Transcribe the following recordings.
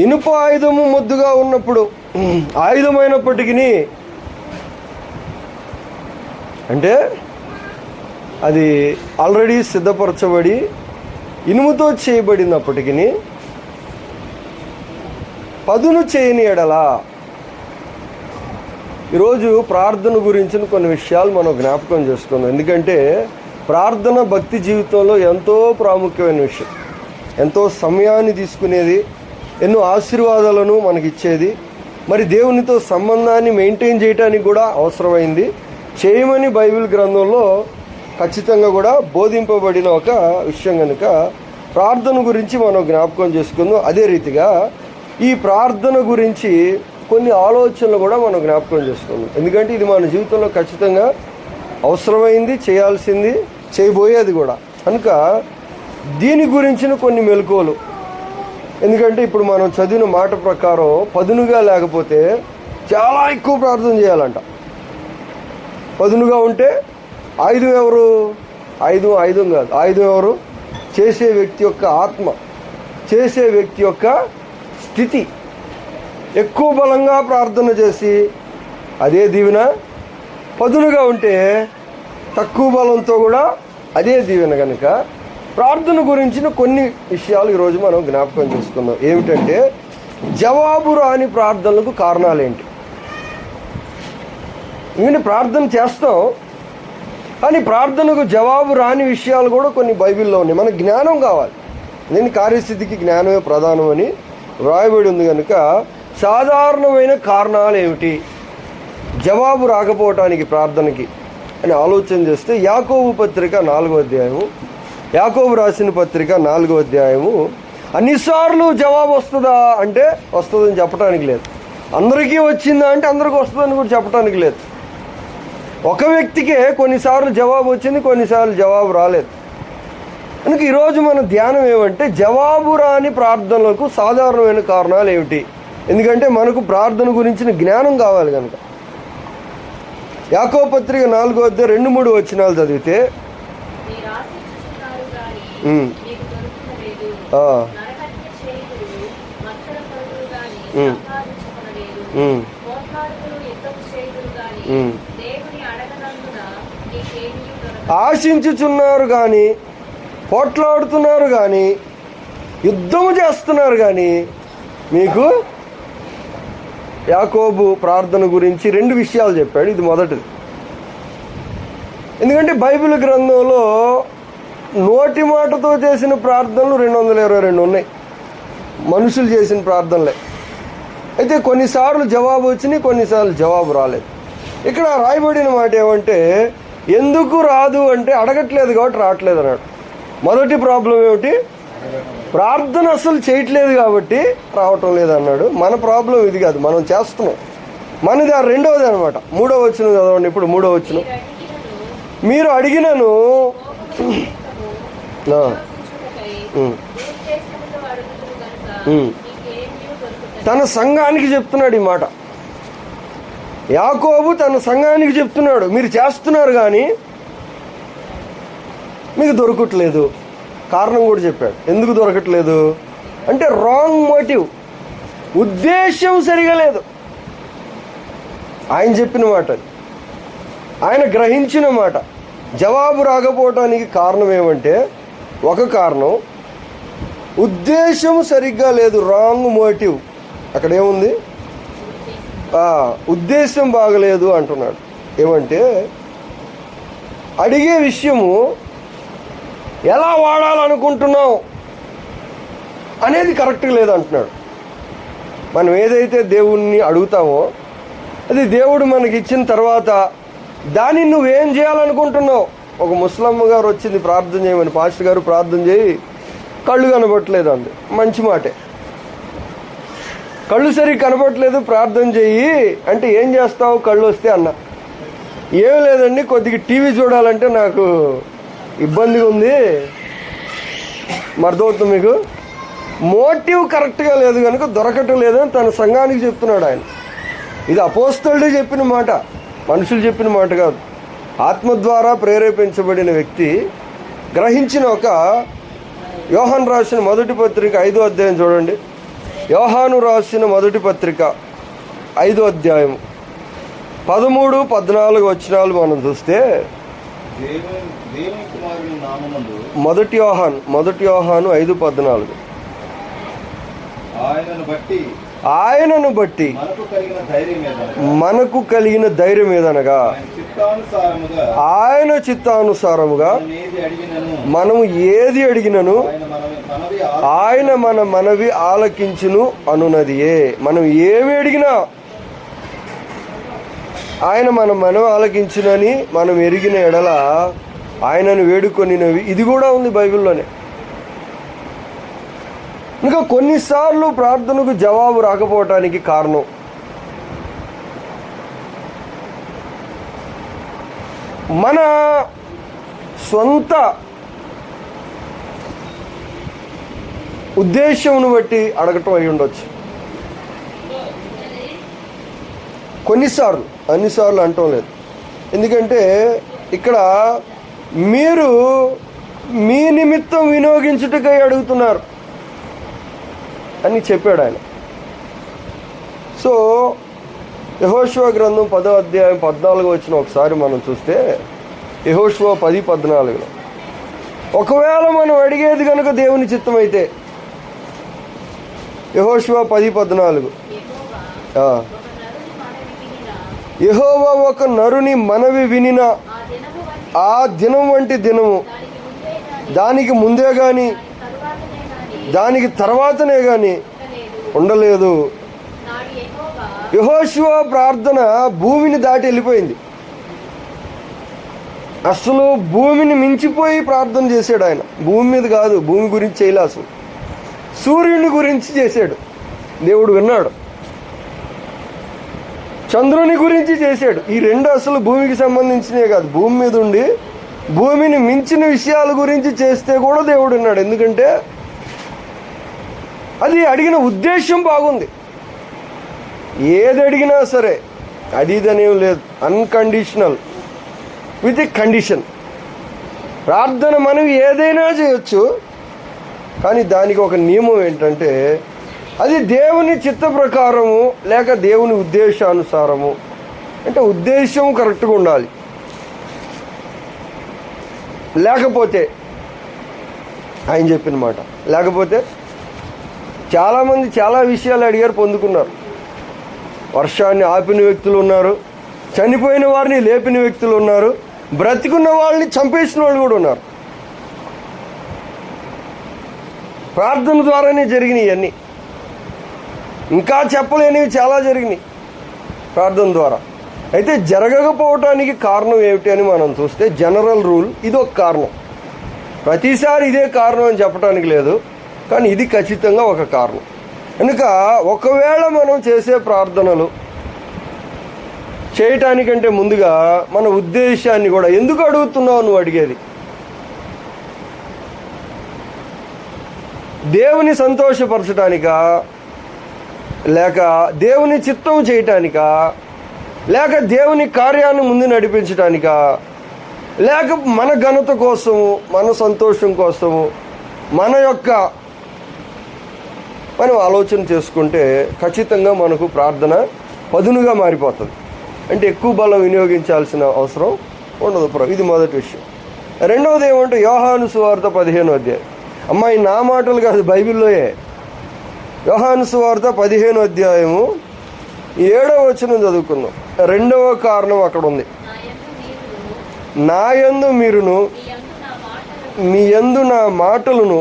ఇనుప ఆయుధము మొద్దుగా ఉన్నప్పుడు ఆయుధమైనప్పటికీ అంటే అది ఆల్రెడీ సిద్ధపరచబడి ఇనుముతో చేయబడినప్పటికీ పదును చేయని ఎడల. ఈరోజు ప్రార్థన గురించిన కొన్ని విషయాలు మనం జ్ఞాపకం చేసుకుందాం. ఎందుకంటే ప్రార్థన భక్తి జీవితంలో ఎంతో ప్రాముఖ్యమైన విషయం, ఎంతో సమయాన్ని తీసుకునేది, ఎన్నో ఆశీర్వాదాలను మనకిచ్చేది, మరి దేవునితో సంబంధాన్ని మెయింటైన్ చేయడానికి కూడా అవసరమైంది, చేయమని బైబిల్ గ్రంథంలో ఖచ్చితంగా కూడా బోధింపబడిన ఒక విషయం కనుక ప్రార్థన గురించి మనం జ్ఞాపకం చేసుకుందాం. అదే రీతిగా ఈ ప్రార్థన గురించి కొన్ని ఆలోచనలు కూడా మనం జ్ఞాపకం చేసుకుందాం. ఎందుకంటే ఇది మన జీవితంలో ఖచ్చితంగా అవసరమైంది, చేయాల్సింది, చేయబోయేది కూడా కనుక దీని గురించిన కొన్ని మెలకువలు. ఎందుకంటే ఇప్పుడు మనం చదివిన మాట ప్రకారం పదునుగా లేకపోతే చాలా ఎక్కువ ప్రార్థన చేయాలంట. పదునుగా ఉంటే ఆయుధం ఎవరు? ఆయుధం కాదు. ఆయుధం ఎవరు? చేసే వ్యక్తి యొక్క ఆత్మ, చేసే వ్యక్తి యొక్క స్థితి. ఎక్కువ బలంగా ప్రార్థన చేసి అదే దీవెన, పదునుగా ఉంటే తక్కువ బలంతో కూడా అదే దీవెన. కనుక ప్రార్థన గురించిన కొన్ని విషయాలు ఈరోజు మనం జ్ఞాపకం చేసుకుందాం. ఏమిటంటే జవాబు రాని ప్రార్థనలకు కారణాలేంటి. ఎందుకంటే ప్రార్థన చేస్తాం కానీ ప్రార్థనకు జవాబు రాని విషయాలు కూడా కొన్ని బైబిల్లో ఉన్నాయి. మనకు జ్ఞానం కావాలి. నేను కార్యస్థితికి జ్ఞానమే ప్రధానం అని వ్రాయబడి ఉంది. కనుక సాధారణమైన కారణాలు ఏమిటి జవాబు రాకపోవటానికి ప్రార్థనకి అని ఆలోచన చేస్తే యాకోబు పత్రిక 4వ అధ్యాయము, యాకోబు రాసిన పత్రిక 4వ అధ్యాయము, అన్నిసార్లు జవాబు వస్తుందా అంటే వస్తుందని చెప్పడానికి లేదు. అందరికీ వచ్చిందా అంటే అందరికీ వస్తుందని కూడా చెప్పడానికి లేదు. ఒక వ్యక్తికే కొన్నిసార్లు జవాబు వచ్చింది, కొన్నిసార్లు జవాబు రాలేదు. కనుక ఈరోజు మన ధ్యానం ఏమంటే జవాబు రాని ప్రార్థనలకు సాధారణమైన కారణాలు ఏమిటి. ఎందుకంటే మనకు ప్రార్థన గురించిన జ్ఞానం కావాలి కనుక. యాకోబు పత్రిక 4వ అధ్యాయం 2-3 వచనాలు చదివితే ఆశించుచున్నారు కానీ, పోట్లాడుతున్నారు కానీ, యుద్ధము చేస్తున్నారు కానీ మీకు యాకోబు ప్రార్థన గురించి 2 విషయాలు చెప్పాడు. ఇది మొదటిది. ఎందుకంటే బైబిల్ గ్రంథంలో నోటి మాటతో చేసిన ప్రార్థనలు 222 ఉన్నాయి, మనుషులు చేసిన ప్రార్థనలే. అయితే కొన్నిసార్లు జవాబు వచ్చినాయి, కొన్నిసార్లు జవాబు రాలేదు. ఇక్కడ రాయబడిన మాట ఏమంటే ఎందుకు రాదు అంటే అడగట్లేదు కాబట్టి రావట్లేదు అన్నాడు. మొదటి ప్రాబ్లం ఏమిటి? ప్రార్థన అసలు చేయట్లేదు కాబట్టి రావటం లేదు అన్నాడు. మన ప్రాబ్లం ఇది కాదు, మనం చేస్తున్నాం. మనది ఆ రెండవది అనమాట. 3వ వచనం చదవండి. ఇప్పుడు 3వ వచనం, మీరు అడిగినను తన సంఘానికి చెప్తున్నాడు ఈ మాట. యాకోబు తన సంఘానికి చెప్తున్నాడు, మీరు చేస్తున్నారు కానీ మీకు దొరకట్లేదు. కారణం కూడా చెప్పాడు. ఎందుకు దొరకట్లేదు అంటే రాంగ్ మోటివ్, ఉద్దేశం సరిగా లేదు. ఆయన చెప్పిన మాట, ఆయన గ్రహించిన మాట. జవాబు రాకపోవటానికి కారణం ఏమంటే ఒక కారణం ఉద్దేశం సరిగ్గా లేదు, రాంగ్ మోటివ్. అక్కడ ఏముంది? ఉద్దేశం బాగలేదు అంటున్నాడు. ఏమంటే అడిగే విషయము ఎలా వాడాలనుకుంటున్నావు అనేది కరెక్ట్గా లేదు అంటున్నాడు. మనం ఏదైతే దేవుణ్ణి అడుగుతామో అది దేవుడు మనకి ఇచ్చిన తర్వాత దాన్ని నువ్వేం చేయాలనుకుంటున్నావు. ఒక ముసలమ్మ గారు వచ్చింది ప్రార్థన చేయమని, పాస్టర్ గారు ప్రార్థన చేయి, కళ్ళు కనబట్టలేదు అంది. మంచి మాటే, కళ్ళు సరిగ్గా కనబడట్లేదు ప్రార్థన చెయ్యి అంటే ఏం చేస్తావు కళ్ళు వస్తే అన్న. ఏం లేదండి, కొద్దిగా టీవీ చూడాలంటే నాకు ఇబ్బందిగా ఉంది. అర్థమవుతుంది మీకు? మోటివ్ కరెక్ట్గా లేదు కనుక దొరకటం లేదని తన సంఘానికి చెప్తున్నాడు ఆయన. ఇది అపోస్తలుడే చెప్పిన మాట, మనుషులు చెప్పిన మాట కాదు. ఆత్మ ద్వారా ప్రేరేపించబడిన వ్యక్తి గ్రహించిన ఒక యోహాను రాసిన మొదటి పత్రిక 5వ అధ్యాయం చూడండి. యోహాను రాసిన మొదటి పత్రిక 5వ అధ్యాయం 13, 14 వచనాలు మనం చూస్తే, మొదటి యోహాను 5:14, ఆయనను బట్టి మనకు కలిగిన ధైర్యం ఏదనగా ఆయన చిత్తానుసారముగా మనము ఏది అడిగినను ఆయన మన మనవి ఆలకించును అనున్నదియే. మనం ఏమి అడిగినా ఆయన మన మనవి ఆలకించునని మనం ఎరిగిన ఎడల ఆయనను వేడుకొనినవి, ఇది కూడా ఉంది బైబిల్లోనే. ఇంకా కొన్నిసార్లు ప్రార్థనకు జవాబు రాకపోవటానికి కారణం మన సొంత ఉద్దేశంను బట్టి అడగటం అయి ఉండొచ్చు. కొన్నిసార్లు, అన్నిసార్లు అంటం లేదు. ఎందుకంటే ఇక్కడ మీరు మీ నిమిత్తం వినియోగించుటకై అడుగుతున్నారు అని చెప్పాడు ఆయన. సో యెహోషువ గ్రంథం 10వ అధ్యాయం 14 వచ్చిన ఒకసారి మనం చూస్తే, యెహోషువ 10:14, ఒకవేళ మనం అడిగేది కనుక దేవుని చిత్తమైతే, యెహోషువ 10:14, యెహోవా ఒక నరుని మనవి వినిన ఆ దినం వంటి దినము దానికి ముందే గాని దానికి తర్వాతనే గాని ఉండలేదు. యెహోషువ ప్రార్థన భూమిని దాటి వెళ్ళిపోయింది. అసలు భూమిని మించిపోయి ప్రార్థన చేశాడు ఆయన. భూమి మీద కాదు, భూమి గురించి చేయలే, అసలు సూర్యుని గురించి చేశాడు. దేవుడు విన్నాడు. చంద్రుని గురించి చేశాడు. ఈ రెండు అసలు భూమికి సంబంధించినవి కాదు. భూమి మీద ఉండి భూమిని మించిన విషయాల గురించి చేస్తే కూడా దేవుడు విన్నాడు. ఎందుకంటే అది అడిగిన ఉద్దేశం బాగుంది. ఏది అడిగినా సరే అది ఇదనేం లేదు, అన్కండిషనల్ విత్ ఎ కండిషన్. ప్రార్థన మనం ఏదైనా చేయొచ్చు, కానీ దానికి ఒక నియమం ఏంటంటే అది దేవుని చిత్త ప్రకారము లేక దేవుని ఉద్దేశానుసారము. అంటే ఉద్దేశం కరెక్ట్గా ఉండాలి. లేకపోతే ఆయన చెప్పిన మాట లేకపోతే చాలామంది చాలా విషయాలు అడిగారు, పొందుకున్నారు. వర్షాన్ని ఆపిన వ్యక్తులు ఉన్నారు, చనిపోయిన వారిని లేపిన వ్యక్తులు ఉన్నారు, బ్రతికున్న వాళ్ళని చంపేసిన వాళ్ళు కూడా ఉన్నారు. ప్రార్థన ద్వారానే జరిగినాయి ఇవన్నీ. ఇంకా చెప్పలేనివి చాలా జరిగినాయి ప్రార్థన ద్వారా. అయితే జరగకపోవటానికి కారణం ఏమిటి అని మనం చూస్తే, జనరల్ రూల్ ఇది ఒక కారణం. ప్రతిసారి ఇదే కారణం అని చెప్పడానికి లేదు, కానీ ఇది ఖచ్చితంగా ఒక కారణం. కనుక ఒకవేళ మనం చేసే ప్రార్థనలు చేయటానికంటే ముందుగా మన ఉద్దేశాన్ని కూడా, ఎందుకు అడుగుతున్నావు నువ్వు అడిగేది, దేవుని సంతోషపరచడానికా, లేక దేవుని చిత్తం చేయటానికా, లేక దేవుని కార్యాన్ని ముందు నడిపించడానికా, లేక మన ఘనత కోసము, మన సంతోషం కోసము, మన యొక్క మనం ఆలోచన చేసుకుంటే ఖచ్చితంగా మనకు ప్రార్థన పదునుగా మారిపోతుంది. అంటే ఎక్కువ బలం వినియోగించాల్సిన అవసరం ఉండదు. ఇది మొదటి విషయం. రెండవది ఏమంటే యోహాను సువార్త 15వ అధ్యాయం. అమ్మాయి నా మాటలు కాదు, బైబిల్లోయే. యోహాను సువార్త 15వ అధ్యాయము 7వ వచనం చదువుకుందాం. రెండవ కారణం అక్కడ ఉంది. నా యందు మీరును మీ యందు నా మాటలను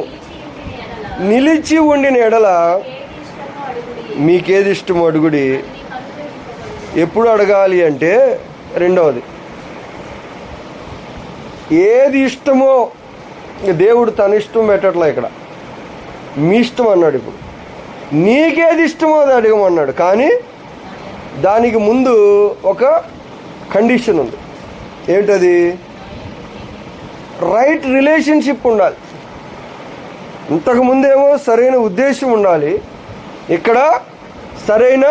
నిలిచి ఉండిన ఎడల మీకేది ఇష్టమో అడుగుడి. ఎప్పుడు అడగాలి అంటే, రెండవది ఏది ఇష్టమో దేవుడు తన ఇష్టం పెట్టట్లే. ఇక్కడ మీ ఇష్టం అన్నాడు. ఇప్పుడు నీకేది ఇష్టమో అది అడగమన్నాడు. కానీ దానికి ముందు ఒక కండిషన్ ఉంది. ఏంటది? రైట్ రిలేషన్షిప్ ఉండాలి. ఇంతకుముందేమో సరైన ఉద్దేశం ఉండాలి, ఇక్కడ సరైన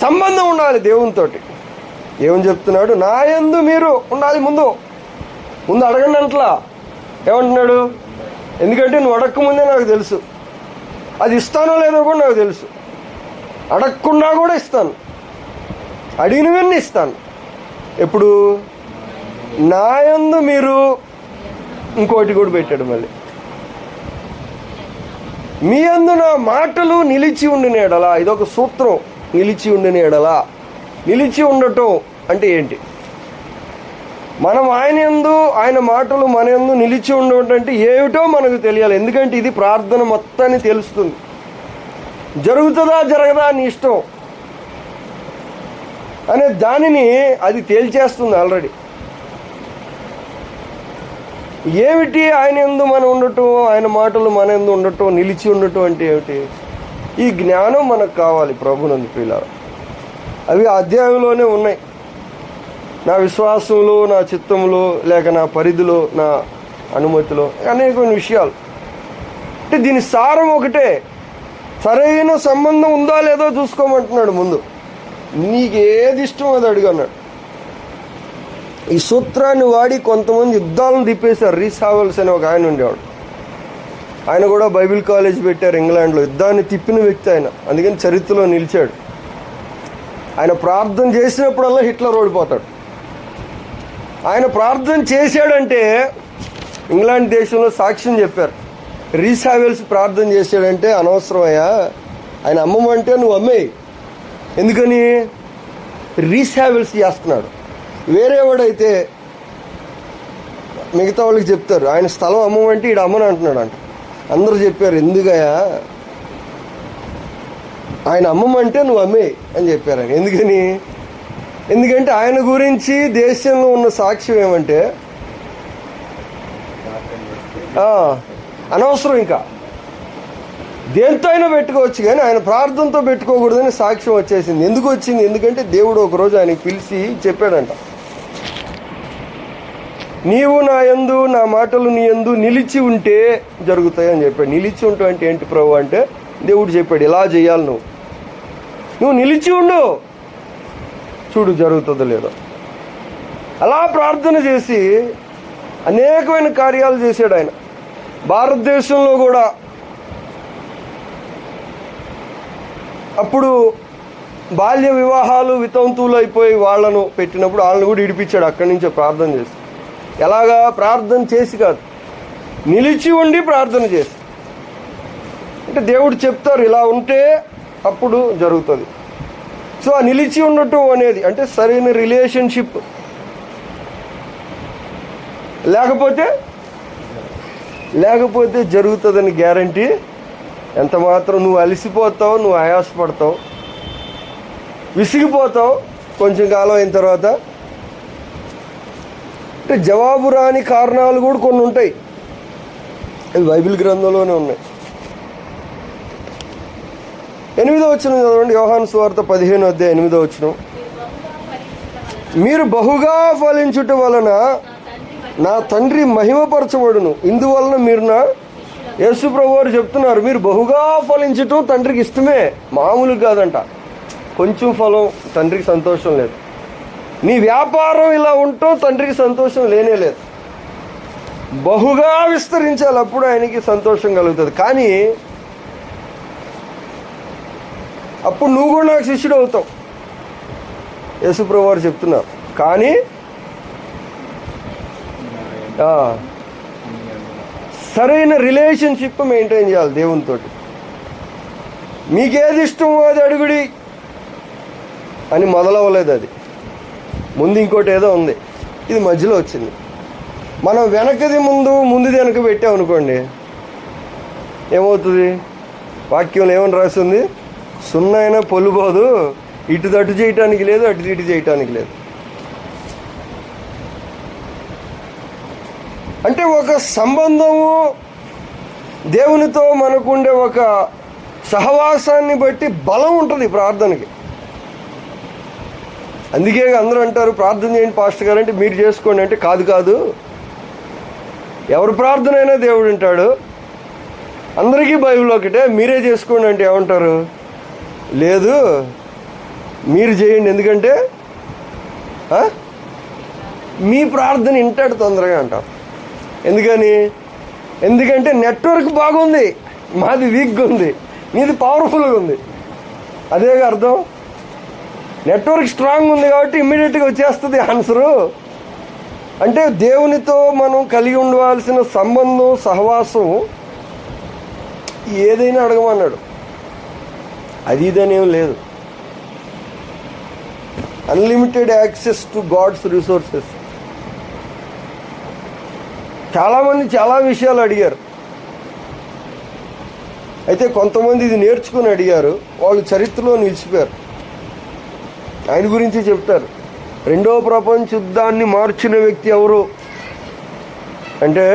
సంబంధం ఉండాలి దేవునితోటి. ఏమని చెప్తున్నాడు? నా యందు మీరు ఉండాలి. ముందు అడగండి అంటలా. ఏమంటున్నాడు? ఎందుకంటే నువ్వు అడగకముందే నాకు తెలుసు. అది ఇస్తానో లేదో కూడా నాకు తెలుసు. అడగకుండా కూడా ఇస్తాను, అడిగినవన్నీ ఇస్తాను. ఎప్పుడు? నా యందు మీరు ఇంకోటి కూడా పెట్టాడు మళ్ళీ, మీ యందు నా మాటలు నిలిచి ఉండిన ఎడల. ఇదొక సూత్రం, నిలిచి ఉండిన ఎడల. నిలిచి ఉండటం అంటే ఏంటి? మనం ఆయన యందు, ఆయన మాటలు మన యందు నిలిచి ఉండటం అంటే ఏమిటో మనకు తెలియాలి. ఎందుకంటే ఇది ప్రార్థన మొత్తాన్ని తెలుస్తుంది. జరుగుతుందా జరగదా నీ ఇష్టం అనే దానిని అది తేల్చేస్తుంది ఆల్రెడీ. ఏమిటి ఆయన యందు మనం ఉండటం, ఆయన మాటలు మన యందు ఉండటం, నిలిచి ఉండటం అంటే ఏమిటి? ఈ జ్ఞానం మనకు కావాలి ప్రభునందు ప్రియులారా. అవి అధ్యాయంలోనే ఉన్నాయి. నా విశ్వాసంలో, నా చిత్తంలో, లేక నా పరిధిలో, నా అనుమతిలో అనేక విషయాలు. అంటే దీని సారం ఒకటే, సరైన సంబంధం ఉందా లేదో చూసుకోమంటున్నాడు. ముందు నీకు ఏది ఇష్టం అది అడుగు అన్నాడు. ఈ సూత్రాన్ని వాడి కొంతమంది యుద్ధాలను తిప్పేశారు. రీస్ హావెల్స్ అనే ఒక ఆయన ఉండేవాడు. ఆయన కూడా బైబిల్ కాలేజ్ పెట్టారు ఇంగ్లాండ్లో. యుద్ధాన్ని తిప్పిన వ్యక్తి ఆయన, అందుకని చరిత్రలో నిలిచాడు. ఆయన ప్రార్థన చేసినప్పుడల్లా హిట్లర్ ఓడిపోతాడు. ఆయన ప్రార్థన చేశాడంటే ఇంగ్లాండ్ దేశంలో సాక్ష్యం చెప్పారు. రీస్ హావెల్స్ ప్రార్థన చేశాడంటే అనవసరమయ్యా, ఆయన అమ్మమంటే నువ్వు అమ్మేయి. ఎందుకని? రీస్ హావెల్స్ చేస్తున్నాడు. వేరేవాడైతే మిగతా వాళ్ళకి చెప్తారు, ఆయన స్థలం అమ్మమంటే ఈడు అమ్మని అంటున్నాడు అంట. అందరూ చెప్పారు, ఎందుకయ్యా ఆయన అమ్మమంటే నువ్వు అమ్మేయి అని చెప్పారు ఆయన. ఎందుకని? ఎందుకంటే ఆయన గురించి దేశంలో ఉన్న సాక్ష్యం ఏమంటే అనవసరం, ఇంకా దేంతో అయినా పెట్టుకోవచ్చు కానీ ఆయన ప్రార్థనతో పెట్టుకోకూడదని సాక్ష్యం వచ్చేసింది. ఎందుకు వచ్చింది? ఎందుకంటే దేవుడు ఒకరోజు ఆయనకి పిలిచి చెప్పాడంట, నీవు నా యందు, నా మాటలు నీ యందు నిలిచి ఉంటే జరుగుతాయి అని చెప్పాడు. నిలిచి ఉంటావు అంటే ఏంటి ప్రభు అంటే, దేవుడు చెప్పాడు ఇలా చేయాలి, నువ్వు నిలిచి ఉండు, చూడు జరుగుతుందో లేదో. అలా ప్రార్థన చేసి అనేకమైన కార్యాలు చేశాడు ఆయన. భారతదేశంలో కూడా అప్పుడు బాల్య వివాహాలు వితంతువులు అయిపోయి వాళ్ళను పెట్టినప్పుడు వాళ్ళని కూడా ఇడిపించాడు అక్కడి నుంచే ప్రార్థన చేసి. ఎలాగా? ప్రార్థన చేసి కాదు, నిలిచి ఉండి ప్రార్థన చేసి. అంటే దేవుడు చెప్తారు ఇలా ఉంటే అప్పుడు జరుగుతుంది. సో ఆ నిలిచి ఉండటం అనేది అంటే సరైన రిలేషన్షిప్. లేకపోతే జరుగుతుందని గ్యారంటీ ఎంత మాత్రం. నువ్వు అలసిపోతావు, నువ్వు ఆయాసపడతావు, విసిగిపోతావు కొంచెం కాలం అయిన తర్వాత. అంటే జవాబు రాని కారణాలు కూడా కొన్ని ఉంటాయి. అవి బైబిల్ గ్రంథంలోనే ఉన్నాయి. 8వ వచనం చదవండి, యోహాను సువార్త 15:8. మీరు బహుగా ఫలించుట వలన నా తండ్రి మహిమపరచబడును. ఇందువలన మీరు నా యేసు ప్రభు వారు చెప్తున్నారు, మీరు బహుగా ఫలించటం తండ్రికి ఇష్టమే, మామూలు కాదంట. కొంచెం ఫలం తండ్రికి సంతోషం లేదు. నీ వ్యాపారం ఇలా ఉండటం తండ్రికి సంతోషం లేనే లేదు. బహుగా విస్తరించాలి, అప్పుడు ఆయనకి సంతోషం కలుగుతుంది. కానీ అప్పుడు నువ్వు కూడా నాకు శిష్యుడు అవుతావు, యేసు ప్రభు వారు చెప్తున్నారు. కానీ సరైన రిలేషన్షిప్ మెయింటైన్ చేయాలి దేవునితో. మీకేది ఇష్టమో అది అడుగుడి అని మొదలవ్వలేదు. అది ముందు ఇంకోటి ఏదో ఉంది, ఇది మధ్యలో వచ్చింది. మనం వెనకది ముందుది వెనక పెట్టామనుకోండి, ఏమవుతుంది? వాక్యంలో ఏమని రాస్తుంది? సున్నా అయినా పొల్లుపోదు, ఇటు అటు చేయటానికి లేదు, అటు ఇటు చేయటానికి లేదు. అంటే ఒక సంబంధము, దేవునితో మనకుండే ఒక సహవాసాన్ని బట్టి బలం ఉంటుంది ప్రార్థనకి. అందుకే అందరూ అంటారు ప్రార్థన చేయండి పాస్టర్ గారు అంటే, మీరు చేసుకోండి అంటే, కాదు, ఎవరి ప్రార్థన అయినా దేవుడు వింటాడు. అందరికీ బైబిల్ ఒకటే, మీరే చేసుకోండి అంటే ఏమంటారు? లేదు మీరు చేయండి, ఎందుకంటే మీ ప్రార్థన వింటాడు తొందరగా అంటారు. ఎందుకంటే నెట్వర్క్ బాగుంది, మాది వీక్గా ఉంది. నీది పవర్ఫుల్గా ఉంది. అదేగా అర్థం. నెట్వర్క్ స్ట్రాంగ్ ఉంది కాబట్టి ఇమ్మీడియట్గా వచ్చేస్తుంది ఆన్సరు. అంటే దేవునితో మనం కలిగి ఉండవలసిన సంబంధం, సహవాసం ఏదైనా అడగమన్నాడు. అది ఇదనేం లేదు. Unlimited access to God's resources. చాలామంది చాలా విషయాలు అడిగారు. అయితే కొంతమంది ఇది నేర్చుకుని అడిగారు, వాళ్ళు చరిత్రలో నిలిచిపోయారు. ఆయన గురించి చెప్తారు. రెండో ప్రపంచ యుద్ధాన్ని మార్చిన వ్యక్తి ఎవరు అంటే,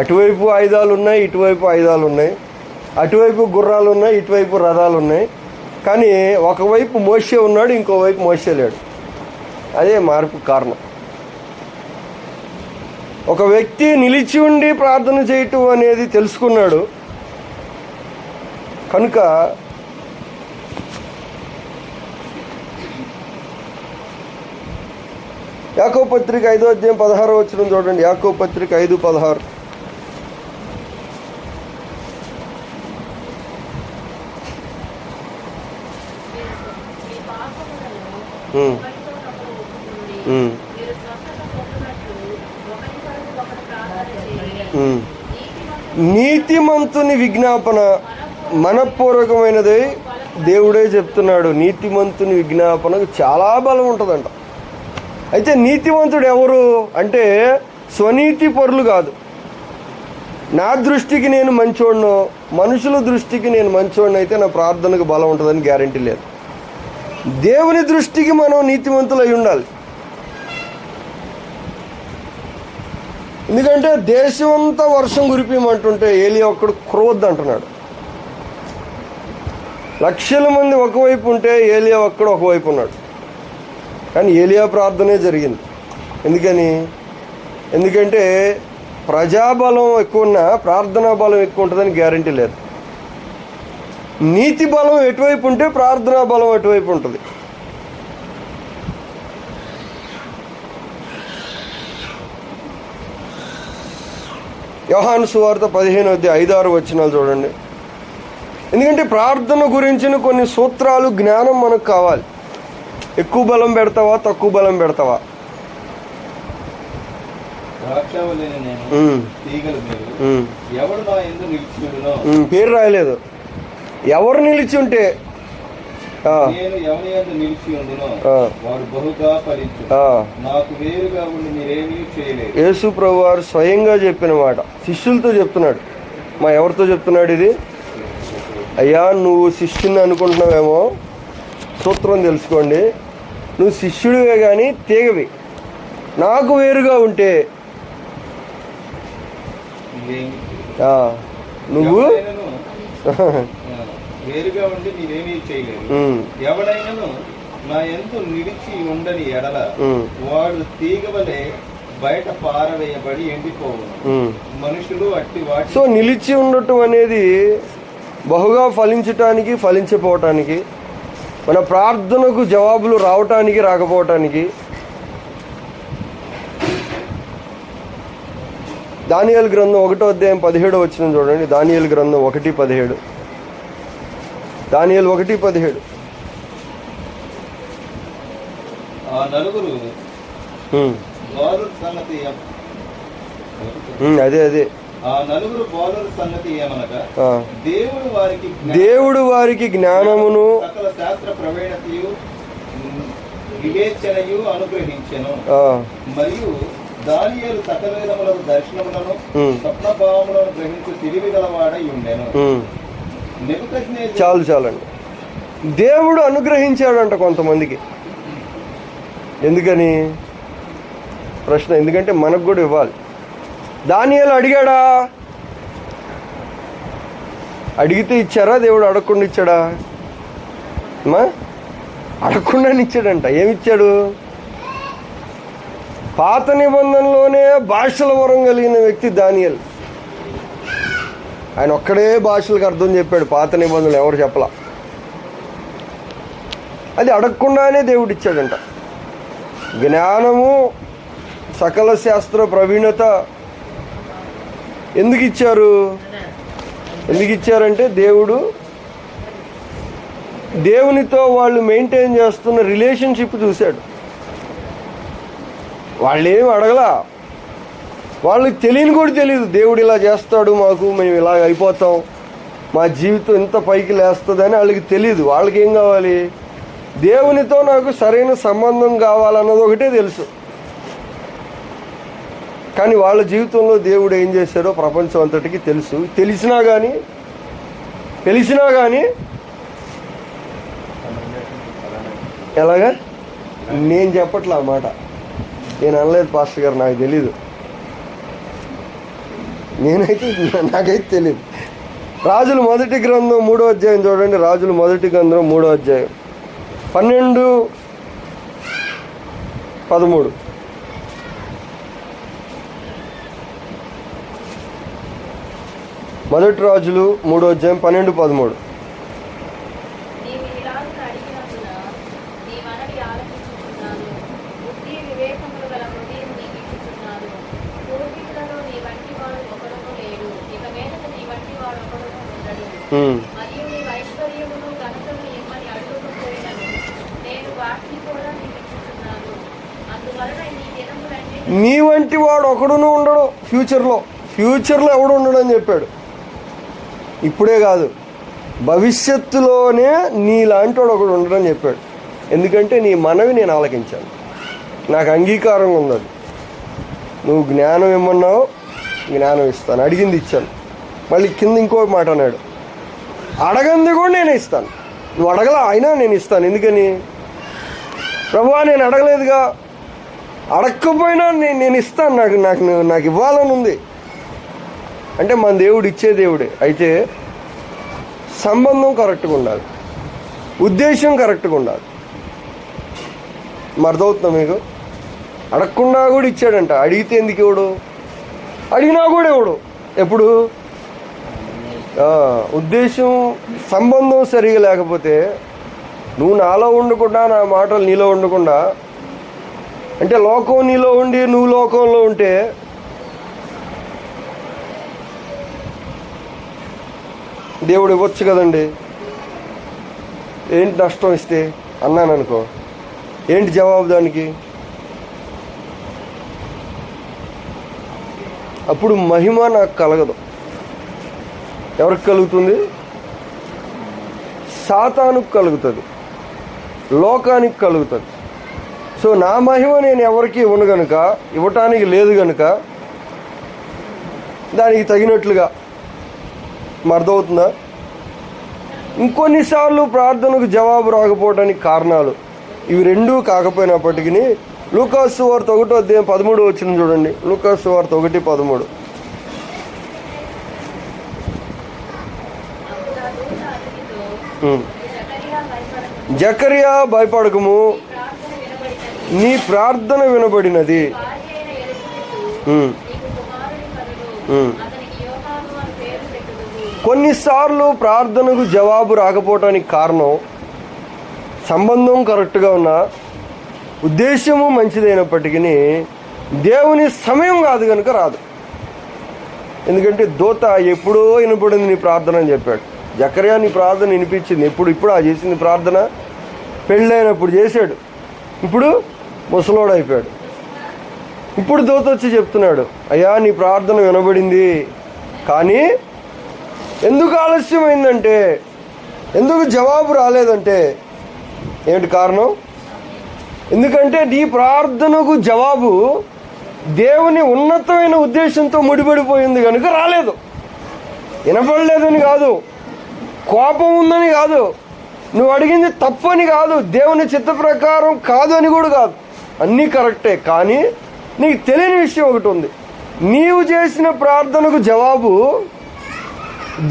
అటువైపు ఆయుధాలు ఉన్నాయి, ఇటువైపు ఆయుధాలు ఉన్నాయి, అటువైపు గుర్రాలు ఉన్నాయి, ఇటువైపు రథాలు ఉన్నాయి. కానీ ఒకవైపు మోషే ఉన్నాడు, ఇంకోవైపు మోషే లేడు. అదే మార్పు కారణం. ఒక వ్యక్తి నిలిచి ఉండి ప్రార్థన చేయటం అనేది తెలుసుకున్నాడు కనుక యాకోబు పత్రిక 5వ అధ్యాయం 16వ వచనం చూడండి. యాకోబు పత్రిక 5:16. నీతిమంతుని విజ్ఞాపన మనపూర్వకమైనది. దేవుడే చెప్తున్నాడు, నీతిమంతుని విజ్ఞాపనకు చాలా బలం ఉంటుందంట. అయితే నీతిమంతుడు ఎవరు అంటే స్వనీతి పరులు కాదు. నా దృష్టికి నేను మంచోడ్ను, మనుషుల దృష్టికి నేను మంచోడిని అయితే నా ప్రార్థనకు బలం ఉంటుందని గ్యారంటీ లేదు. దేవుని దృష్టికి మనం నీతిమంతులు అయి ఉండాలి. ఎందుకంటే దేశం అంతా వర్షం కురిపిమంటుంటే ఏలియా ఒక్కడు కురవద్దు అంటున్నాడు. లక్షల మంది ఒకవైపు ఉంటే ఏలియా ఒక్కడు ఒకవైపు ఉన్నాడు. కానీ ఏలియా ప్రార్థనే జరిగింది. ఎందుకంటే ప్రజాబలం ఎక్కువ ఉన్నా ప్రార్థనా బలం ఎక్కువ ఉంటుందని గ్యారంటీ లేదు. నీతి బలం ఎటువైపు ఉంటే ప్రార్థనా బలం ఎటువైపు ఉంటుంది. యోహాను సువార్త 15:5-6 వచనాలు చూడండి. ఎందుకంటే ప్రార్థన గురించిన కొన్ని సూత్రాలు, జ్ఞానం మనకు కావాలి. ఎక్కువ బలం పెడతావా, తక్కువ బలం పెడతావా? పేరు రాయలేదు. ఎవరు నిలిచి ఉంటే యేసు ప్రభువారు స్వయంగా చెప్పిన మాట శిష్యులతో చెప్తున్నాడు. ఎవరితో చెప్తున్నాడు ఇది? అయ్యా, నువ్వు శిష్యుని అనుకుంటున్నావేమో, సూత్రం తెలుసుకోండి. నువ్వు శిష్యుడివే కానీ తీగవి. నాకు వేరుగా ఉంటే నువ్వు వేరుగా ఉండి నీవేమీ చేయలేదు. ఎవడైనను నా యందు నిలిచి ఉండని ఎడల వాడు తీగవలే బయట పారవేయబడి ఎండిపోవును. మనుషులు అట్టి వాటి. సో నిలిచి ఉండటం అనేది బహుగా ఫలించటానికి, ఫలించపోవటానికి, మన ప్రార్థనకు జవాబులు రావటానికి, రాకపోవటానికి. దానియేలు గ్రంథం 1వ అధ్యాయం 17వ వచనం చూడండి. దానియేలు గ్రంథం 1:17. దానియేలు 1:17. అదే దేవుడు వారికి జ్ఞానమును శాస్త్ర ప్రవీణతయు వివేచనయు అనుగ్రహించెను. మరియు దానియేలు సకల విధములకు దర్శనములను స్వప్నభావములను గ్రహించు తెలివి గలవాడై ఉండెను. చాలండి. దేవుడు అనుగ్రహించాడంట కొంతమందికి. ఎందుకని ప్రశ్న? ఎందుకంటే మనకు కూడా ఇవ్వాలి. దానియేలు అడిగాడా? అడిగితే ఇచ్చారా? దేవుడు అడగకుండా ఇచ్చాడా? అడగకుండానే ఇచ్చాడంట. ఏమిచ్చాడు? పాత నిబంధనలోనే భాషల వరం కలిగిన వ్యక్తి దానియేలు. ఆయన ఒక్కడే భాషలకు అర్థం చెప్పాడు. పాత నిబంధనలు ఎవరు చెప్పలా. అది అడగకుండానే దేవుడు ఇచ్చాడంట. జ్ఞానము, సకల శాస్త్ర ప్రవీణత ఎందుకు ఇచ్చారు? ఎందుకు ఇచ్చారంటే దేవునితో వాళ్ళు మెయింటైన్ చేస్తున్న రిలేషన్షిప్ చూశాడు. వాళ్ళు ఏమి అడగలా, వాళ్ళకి తెలియని కూడా తెలియదు దేవుడు ఇలా చేస్తాడు మాకు, మేము ఇలా అయిపోతాం, మా జీవితం ఇంత పైకి లేస్తుందని వాళ్ళకి తెలియదు. వాళ్ళకి ఏం కావాలి? దేవునితో నాకు సరైన సంబంధం కావాలన్నది ఒకటే తెలుసు. కానీ వాళ్ళ జీవితంలో దేవుడు ఏం చేశాడో ప్రపంచం అంతటికి తెలుసు. తెలిసినా కానీ ఎలాగా నేను చెప్పట్లా ఆ మాట, నేను అనలేదు పాస్టర్ గారు, నాకు తెలీదు, నాకైతే తెలియదు. రాజుల మొదటి గ్రంథం 3వ అధ్యాయం చూడండి. రాజుల మొదటి గ్రంథం 3వ అధ్యాయం 12-13. మొదటి రాజులు 3వ అధ్యాయం 12-13. నీ వంటి వాడు ఒకడును ఉండడు ఫ్యూచర్లో ఎవడు ఉండడు అని చెప్పాడు. ఇప్పుడే కాదు, భవిష్యత్తులోనే నీలాంటి వాడు ఒకడు ఉండడని చెప్పాడు. ఎందుకంటే నీ మనవి నేను ఆలకించాను, నాకు అంగీకారంగా ఉంది. నువ్వు జ్ఞానం ఇమ్మన్నావు, జ్ఞానం ఇస్తాను, అడిగింది ఇచ్చాను. మళ్ళీ కింద ఇంకో మాట అన్నాడు, అడగంది కూడా నేనే ఇస్తాను. నువ్వు అడగలా, అయినా నేను ఇస్తాను. ఎందుకని? ప్రభువా నేను అడగలేదుగా, అడగకపోయినా నేను ఇస్తాను, నాకు ఇవ్వాలని ఉంది అంటే మన దేవుడు ఇచ్చే దేవుడే. అయితే సంబంధం కరెక్ట్గా ఉండాలి, ఉద్దేశం కరెక్ట్గా ఉండాలి. అర్థమవుతుందా మీకు? అడగకుండా కూడా ఇచ్చాడంట. అడిగితే ఎందుకు ఇవ్వడు? అడిగినా కూడా ఇవ్వడు. ఎప్పుడు? ఉద్దేశం సంబంధం సరిగా లేకపోతే, నువ్వు నాలో ఉండకుండా నా మాటలు నీలో ఉండకుండా, అంటే లోకం నీలో ఉండి నువ్వు లోకంలో ఉంటే దేవుడు ఇవ్వచ్చు కదండి. ఏంటి నష్టం ఇస్తే అన్నాను అనుకో, ఏంటి జవాబు దానికి? అప్పుడు మహిమ నాకు కలగదు. ఎవరికి కలుగుతుంది? సాతానుకు కలుగుతుంది, లోకానికి కలుగుతుంది. సో నా మహిమ నేను ఎవరికి ఇవ్వను గనుక, ఇవ్వటానికి లేదు గనుక దానికి తగినట్లుగా. అర్థమవుతుందా? ఇంకొన్నిసార్లు ప్రార్థనకు జవాబు రాకపోవడానికి కారణాలు ఇవి రెండూ కాకపోయినప్పటికీ, లూకాసు సువార్త 1వ అధ్యాయం 13 వచనం చూడండి. లూకాసు సువార్త 1:13. జకరియా భయపడకము, నీ ప్రార్థన వినబడినది. కొన్నిసార్లు ప్రార్థనకు జవాబు రాకపోవటానికి కారణం సంబంధం కరెక్ట్గా ఉన్నా, ఉద్దేశము మంచిదైనప్పటికీ దేవుని సమయం కాదు కనుక రాదు. ఎందుకంటే దూత ఎప్పుడో వినపడింది నీ ప్రార్థన అని చెప్పాడు. జకరియా నీ ప్రార్థన వినిపించింది. ఇప్పుడు ఆ చేసింది ప్రార్థన పెళ్ళైనప్పుడు చేశాడు, ఇప్పుడు ముసలోడు అయిపోయాడు. ఇప్పుడు దూత వచ్చి చెప్తున్నాడు, అయ్యా నీ ప్రార్థన వినబడింది, కానీ ఎందుకు ఆలస్యమైందంటే, ఎందుకు జవాబు రాలేదంటే ఏంటి కారణం? ఎందుకంటే నీ ప్రార్థనకు జవాబు దేవుని ఉన్నతమైన ఉద్దేశంతో ముడిపడిపోయింది కనుక రాలేదు. వినపడలేదని కాదు, కోపం ఉందని కాదు, నువ్వు అడిగింది తప్పు అని కాదు, దేవుని చిత్త ప్రకారం కాదు అని కూడా కాదు, అన్నీ కరెక్టే. కానీ నీకు తెలియని విషయం ఒకటి ఉంది, నీవు చేసిన ప్రార్థనకు జవాబు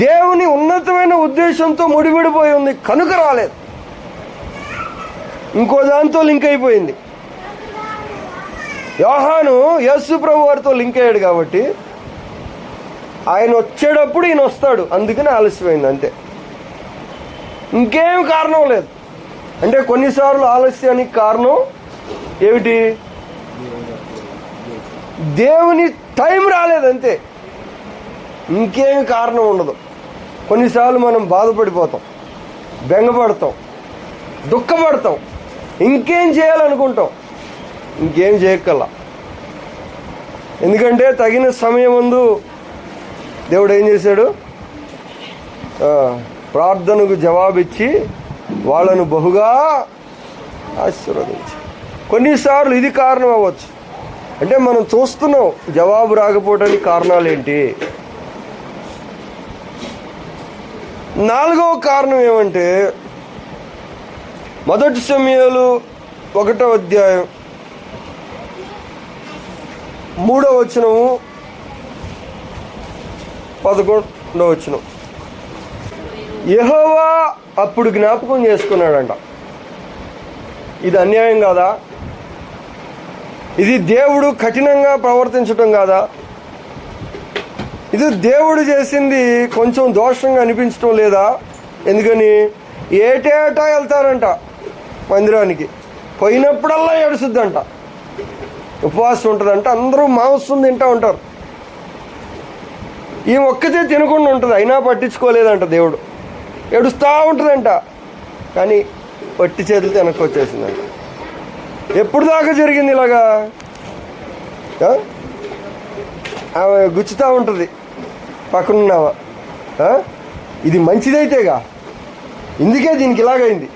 దేవుని ఉన్నతమైన ఉద్దేశంతో ముడిపడిపోయి ఉంది కనుక రాలేదు. ఇంకో దాంతో లింక్ అయిపోయింది. యోహాను యేసు ప్రభు వారితో లింక్ అయ్యాడు కాబట్టి ఆయన వచ్చేటప్పుడు ఈయన వస్తాడు, అందుకని ఆలస్యమైంది అంతే, ఇంకేం కారణం లేదు. అంటే కొన్నిసార్లు ఆలస్యానికి కారణం ఏమిటి? దేవుని టైం రాలేదంతే, ఇంకేం కారణం ఉండదు. కొన్నిసార్లు మనం బాధపడిపోతాం, బెంగపడతాం, దుఃఖపడతాం, ఇంకేం చేయాలనుకుంటాం, ఇంకేం చేయక్కల్లా. ఎందుకంటే తగిన సమయం ముందు దేవుడు ఏం చేశాడు? ప్రార్థనకు జవాబిచ్చి వాళ్ళను బహుగా ఆశీర్వదించి. కొన్నిసార్లు ఇది కారణం అవ్వచ్చు. అంటే మనం చూస్తున్నాం జవాబు రాకపోవడానికి కారణాలు ఏంటి. 4వ కారణం ఏమంటే, మొదటి సమూయేలు 1వ అధ్యాయం 3వ వచనము 11వ వచనం. యెహోవా అప్పుడు జ్ఞాపకం చేసుకున్నాడంట. ఇది అన్యాయం కాదా? ఇది దేవుడు కఠినంగా ప్రవర్తించటం కాదా? ఇది దేవుడు చేసింది కొంచెం దోషంగా అనిపించడం లేదా? ఎందుకని ఏటేటా వెళ్తారంట మందిరానికి, పోయినప్పుడల్లా ఏడుస్తుందంట, ఉపవాసం ఉంటుందంట, అందరూ మాంసం తింటూ ఉంటారు, ఈ ఒక్కతే తినకుండా ఉంటుంది, అయినా పట్టించుకోలేదంట దేవుడు. ఏడుస్తూ ఉంటుందంట, కానీ పట్టి చేతులతో వెనక్కి వచ్చేసిందంట. ఎప్పుడు దాకా జరిగింది ఇలాగా? ఆమె గుచ్చుతూ ఉంటుంది పక్కనున్నావా, ఇది మంచిదైతేగా, ఇందుకే దీనికి ఇలాగైంది,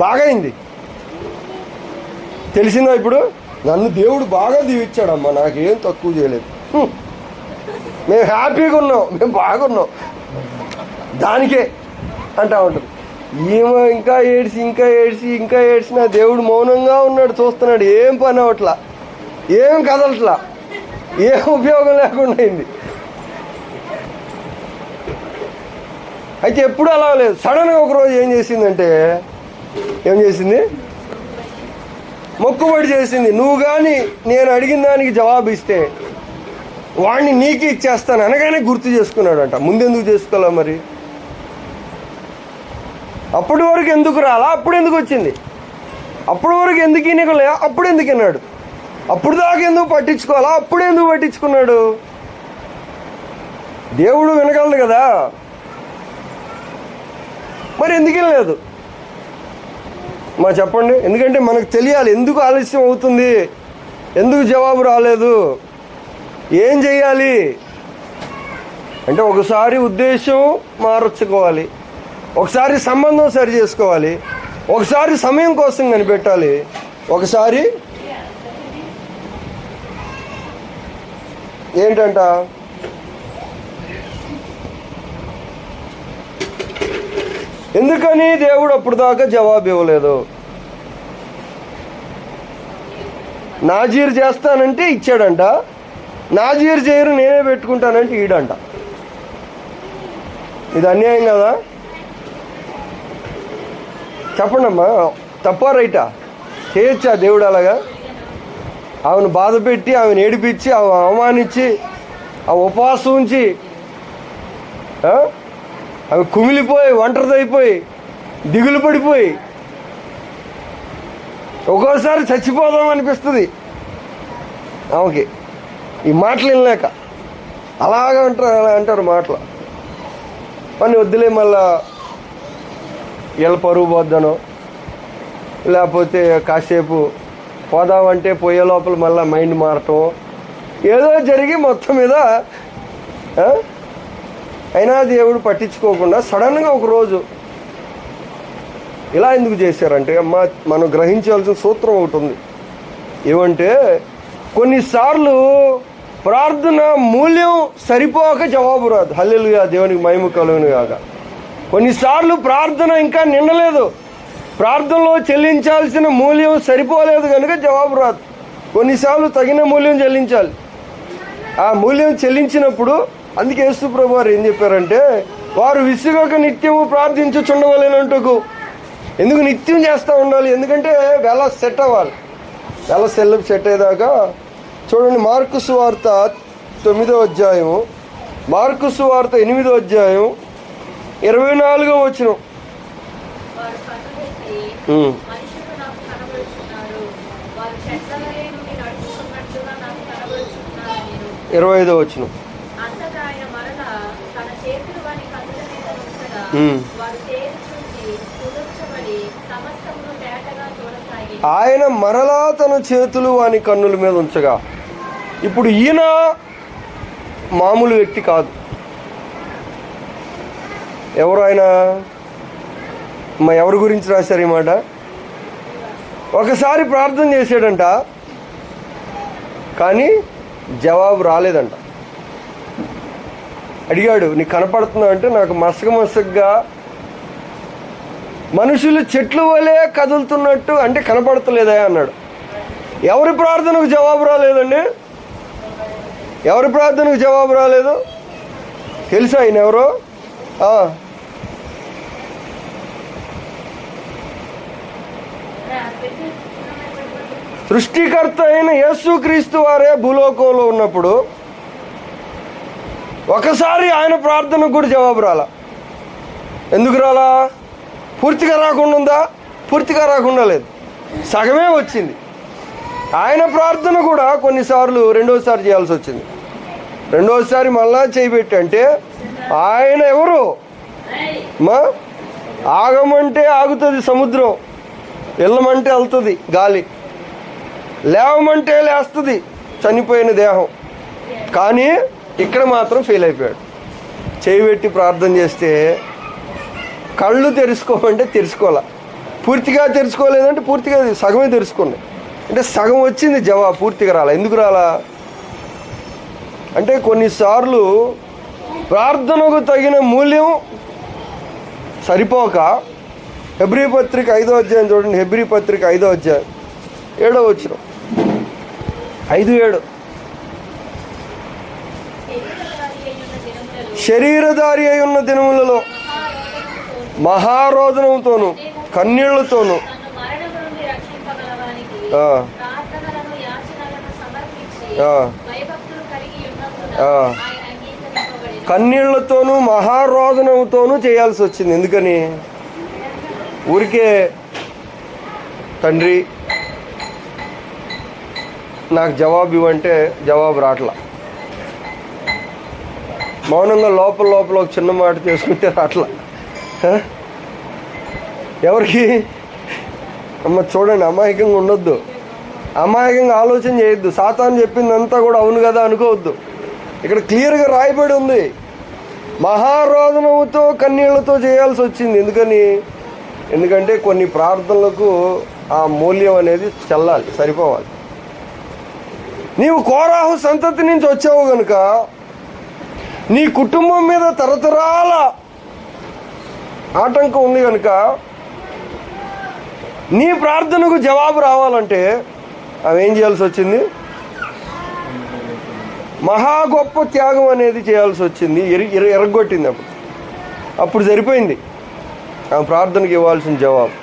బాగైంది. తెలిసిందా ఇప్పుడు? నన్ను దేవుడు బాగా దీవిచ్చాడమ్మా, నాకేం తక్కువ చేయలేదు, మేము హ్యాపీగా ఉన్నాం, మేము బాగున్నాం, దానికే అంటా ఉంటుంది. ఈమె ఇంకా ఏడ్చినా దేవుడు మౌనంగా ఉన్నాడు, చూస్తున్నాడు, ఏం పని అవట్లా, ఏం కదలట్లా, ఏం ఉపయోగం లేకుండా అయింది. అయితే ఎప్పుడు అలా లేదు. సడన్గా ఒకరోజు ఏం చేసింది? మొక్కుబడి చేసింది. నువ్వు కానీ నేను అడిగిన దానికి జవాబు ఇస్తే వాడిని నీకు ఇచ్చేస్తాను అనగానే గుర్తు చేసుకున్నాడంట. ముందెందుకు చేసుకోవాలా మరి? అప్పటి వరకు ఎందుకు రాలా? అప్పుడు ఎందుకు వచ్చింది? అప్పటి వరకు ఎందుకు ఇనకలే? అప్పుడు ఎందుకు విన్నాడు? అప్పుడు దాకా ఎందుకు పట్టించుకోవాలా? అప్పుడు ఎందుకు పట్టించుకున్నాడు? దేవుడు వినగలడు కదా, మరి ఎందుకు వినలేదు? చెప్పండి. ఎందుకంటే మనకు తెలియాలి ఎందుకు ఆలస్యం అవుతుంది, ఎందుకు జవాబు రాలేదు, ఏం చెయ్యాలి అంటే ఒకసారి ఉద్దేశం మార్చుకోవాలి, ఒకసారి సంబంధం సరి చేసుకోవాలి, ఒకసారి సమయం కోసం కనిపెట్టాలి, ఒకసారి ఏంటంట ఎందుకని దేవుడు అప్పుడు దాకా జవాబు ఇవ్వలేదు? నాజీర్ చేస్తానంటే ఇచ్చాడంట, నాజీర్ చేయరు నేనే పెట్టుకుంటానంటే ఈడంట. ఇది అన్యాయం కదా? చెప్పండి అమ్మా, తప్పా రైటా? చేయొచ్చా దేవుడు అలాగా? ఆమెను బాధ పెట్టి, ఆమెను ఏడిపించి, ఆమె అవమానించి, ఆ ఉపవాసం ఉంచి, ఆమె కుమిలిపోయి ఒంటరిదైపోయి దిగులు పడిపోయి ఒక్కోసారి చచ్చిపోదాం అనిపిస్తుంది ఆమెకి. ఈ మాటలు వినలేక అలాగా అంటారు మాటలు. అని వద్దులే, మళ్ళా వీళ్ళ పరువు పోద్దనో, లేకపోతే కాసేపు పోదామంటే పోయే లోపల మళ్ళీ మైండ్ మారటం, ఏదో జరిగి మొత్తం మీద అయినా దేవుడు పట్టించుకోకుండా సడన్గా ఒకరోజు ఇలా ఎందుకు చేశారంటే, మనం గ్రహించాల్సిన సూత్రం ఒకటి ఉంది. ఏమంటే కొన్నిసార్లు ప్రార్థన మూల్యం సరిపోక జవాబు రాదు. హల్లెలూయా, దేవునికి మహిమ కలుగును గాక. కొన్నిసార్లు ప్రార్థన ఇంకా నిండలేదు, ప్రార్థనలో చెల్లించాల్సిన మూల్యం సరిపోలేదు కనుక జవాబు రాదు. కొన్నిసార్లు తగిన మూల్యం చెల్లించాలి. ఆ మూల్యం చెల్లించినప్పుడు అందుకే యేసు ప్రభువు వారు ఏం చెప్పారంటే, వారు విసుగక నిత్యము ప్రార్థించుచుండవలెనంటుకు. ఎందుకు నిత్యం చేస్తూ ఉండాలి? ఎందుకంటే వేళ సెట్ అవ్వాలి. వేళ సెట్ అయ్యేదాకా చూడండి. మార్కు సువార్త 9వ అధ్యాయం, మార్కు సువార్త 8వ అధ్యాయం 24వ వచనం. 25వ వచనం. ఆయన మరలా తన చేతులు వాని కన్నుల మీద ఉంచగా. ఇప్పుడు ఈయన మామూలు వ్యక్తి కాదు. ఎవరు ఆయన? ఎవరి గురించి రాశారు ఈ మాట? ఒకసారి ప్రార్థన చేశాడంట, కానీ జవాబు రాలేదంట. అడిగాడు, నీకు కనపడుతున్నా అంటే నాకు మసకగా మనుషులు చెట్లు వలె కదులుతున్నట్టు, అంటే కనపడతలేదా అన్నాడు. ఎవరి ప్రార్థనకు జవాబు రాలేదండి? ఎవరి ప్రార్థనకు జవాబు రాలేదు? తెలుసా ఆయన ఎవరో? సృష్టికర్త అయిన యేసుక్రీస్తు వారే భూలోకంలో ఉన్నప్పుడు ఒకసారి ఆయన ప్రార్థనకు కూడా జవాబు రాలా. ఎందుకు రాలా? పూర్తిగా రాకుండా ఉందా? పూర్తిగా రాకుండా లేదు, సగమే వచ్చింది. ఆయన ప్రార్థన కూడా కొన్నిసార్లు రెండోసారి చేయాల్సి వచ్చింది. రెండోసారి మళ్ళా చేయబెట్టి, అంటే ఆయన ఎవరు? ఆగమంటే ఆగుతుంది సముద్రం, వెళ్ళమంటే వెళ్తుంది గాలి, లేవమంటే లేస్తుంది చనిపోయిన దేహం. కానీ ఇక్కడ మాత్రం ఫెయిల్ అయిపోయాడు. చేయబెట్టి ప్రార్థన చేస్తే కళ్ళు తెరుచుకోమంటే తెరుచుకోవాలా, పూర్తిగా తెరుచుకోలేదంటే పూర్తిగా సగమే తెరుచుకోండి, అంటే సగం వచ్చింది జవాబు, పూర్తిగా రాలా. ఎందుకు రాలా అంటే కొన్నిసార్లు ప్రార్థనకు తగిన మూల్యం సరిపోక, హెబ్రీ పత్రిక 5వ అధ్యాయం చూడండి. హెబ్రీ పత్రిక 5వ అధ్యాయం 7వ వచనం, 5:7. శరీరధారి అయి ఉన్న దినములలో మహారోదనంతోను కన్నీళ్లతోను కన్నీళ్లతోనూ మహారోదనంతోనూ చేయాల్సి వచ్చింది. ఎందుకని? ఊరికే తండ్రి నాకు జవాబు ఇవ్వంటే జవాబు రాట్లా, మౌనంగా లోపల ఒక చిన్న మాట చేసుకుంటే రాట్లా. ఎవరికి? చూడండి, అమాయకంగా ఉండొద్దు, అమాయకంగా ఆలోచన చేయొద్దు. సాతాను చెప్పిందంతా కూడా అవును కదా అనుకోవద్దు. ఇక్కడ క్లియర్గా రాయబడి ఉంది, మహారోదనముతో కన్నీళ్లతో చేయాల్సి వచ్చింది. ఎందుకంటే కొన్ని ప్రార్థనలకు ఆ మూల్యం అనేది చెల్లాలి, సరిపోవాలి. నీవు కోరాహు సంతతి నుంచి వచ్చావు కనుక నీ కుటుంబం మీద తరతరాల ఆటంకం ఉంది కనుక నీ ప్రార్థనకు జవాబు రావాలంటే అవి ఏం చేయాల్సి వచ్చింది? మహా గొప్ప త్యాగం అనేది చేయాల్సి వచ్చింది. ఎరగొట్టింది. అప్పుడు సరిపోయింది ఆ ప్రార్థనకి ఇవ్వాల్సిన జవాబు.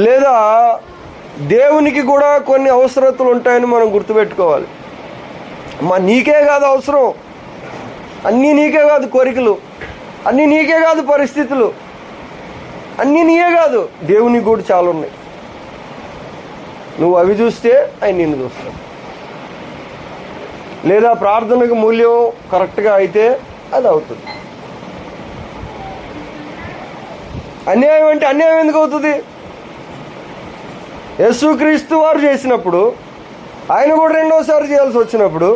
లేదా దేవునికి కూడా కొన్ని అవసరతలు ఉంటాయని మనం గుర్తుపెట్టుకోవాలి. నీకే కాదు అవసరం, అన్నీ నీకే కాదు కోరికలు, అన్నీ నీకే కాదు పరిస్థితులు, అన్నీ నీయే కాదు, దేవునికి కూడా చాలా ఉన్నాయి. నువ్వు అవి చూస్తే ఆయన నిన్ను చూస్తావు. లేదా ప్రార్థనకు మూల్యం కరెక్ట్గా అయితే అది అవుతుంది. అన్యాయం అంటే అన్యాయం ఎందుకు అవుతుంది? యేసుక్రీస్తు వారు చేసినప్పుడు, ఆయన కూడా రెండోసారి చేయాల్సి వచ్చినప్పుడు,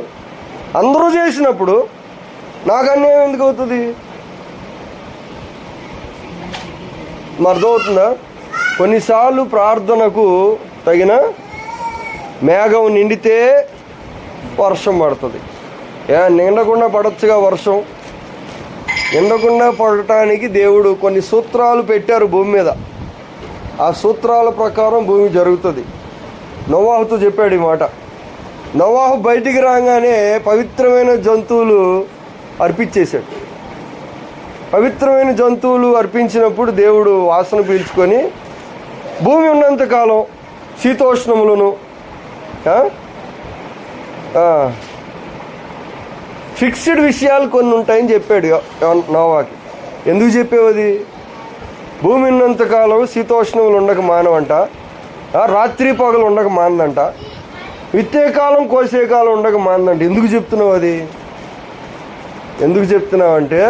అందరూ చేసినప్పుడు నాకు అన్యాయం ఎందుకు అవుతుంది? అర్థమవుతుందా? కొన్నిసార్లు ప్రార్థనకు తగిన మేఘం నిండితే వర్షం పడుతుంది. నిండకుండా పడొచ్చుగా వర్షం. నిండకుండా పడటానికి దేవుడు కొన్ని సూత్రాలు పెట్టారు భూమి మీద. ఆ సూత్రాల ప్రకారం భూమి జరుగుతుంది. నోవాహుతో చెప్పాడు ఈ మాట. నోవాహు బయటికి రాగానే పవిత్రమైన జంతువులు అర్పించేశాడు. పవిత్రమైన జంతువులు అర్పించినప్పుడు దేవుడు వాసన పీల్చుకొని భూమి ఉన్నంతకాలం శీతోష్ణములను ఫిక్స్డ్ విషయాలు కొన్ని ఉంటాయని చెప్పాడు నోవాకి. ఎందుకు చెప్పేవది? భూమి ఉన్నంతకాలం శీతోష్ణములు ఉండక మానవంట, రాత్రి పగలు ఉండక మానదంట, విత్తే కాలం కోసే కాలం ఉండక మానదంట. ఎందుకు చెప్తున్నావు అది? ఎందుకు చెప్తున్నావు అంటే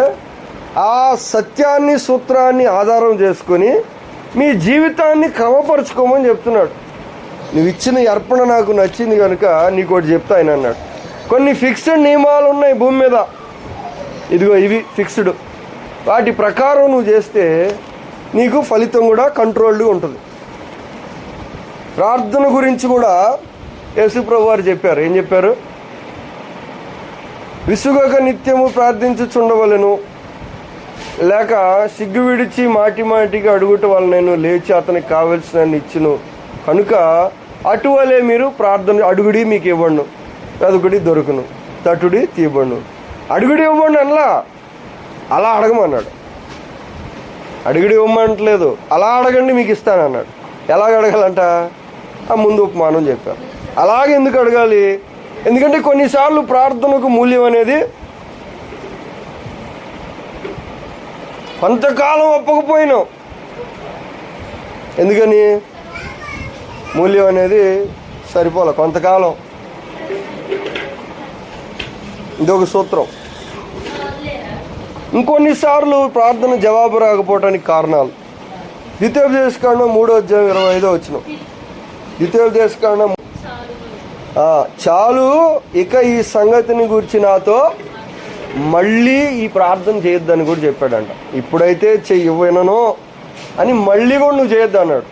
ఆ సత్యాన్ని సూత్రాన్ని ఆధారం చేసుకొని మీ జీవితాన్ని క్రమపరుచుకోమని చెప్తున్నాడు. నువ్వు ఇచ్చిన అర్పణ నాకు నచ్చింది కనుక నీకు ఒకటి చెప్తా ఆయన అన్నాడు. కొన్ని ఫిక్స్డ్ నియమాలు ఉన్నాయి భూమి మీద, ఇదిగో ఇవి ఫిక్స్డ్, వాటి ప్రకారం నువ్వు చేస్తే నీకు ఫలితం కూడా కంట్రోల్డ్గా ఉంటుంది. ప్రార్థన గురించి కూడా యేసుప్రభు వారు చెప్పారు. ఏం చెప్పారు? విసుగక నిత్యము ప్రార్థించుచుండవలెను, లేక సిగ్గు విడిచి మాటి మాటికి అడుగుట వలన లేచి అతనికి కావలసిన ఇచ్చును కనుక అటువలే మీరు ప్రార్థన అడుగుడి మీకు ఇవ్వను, వెదుకుడి దొరుకును, తట్టుడి తీయబడును. అడుగుడి ఇవ్వండి అనలా, అలా అడగమన్నాడు. అడుగుడి ఇవ్వమంటలేదు, అలా అడగండి మీకు ఇస్తానన్నాడు. ఎలాగ అడగాలంట? ఆ ముందు ఉపమానం చెప్పారు. అలాగే ఎందుకు అడగాలి? ఎందుకంటే కొన్నిసార్లు ప్రార్థనకు మూల్యం అనేది కొంతకాలం ఒప్పకపోయినాం. ఎందుకని? మూల్యం అనేది సరిపోలే, కొంతకాలం. ఇదొక సూత్రం. ఇంకొన్నిసార్లు ప్రార్థన జవాబు రాకపోవడానికి కారణాలు. ద్వితీయోపదేశకాండం 3:25 ద్వితీయోపదేశకాండం, చాలు ఇక ఈ సంగతిని గురించి నాతో మళ్ళీ ఈ ప్రార్థన చేయొద్దని కూడా చెప్పాడంట. ఇప్పుడైతే చెయ్యనో అని మళ్ళీ కూడా నువ్వు చేయొద్దు అన్నాడు.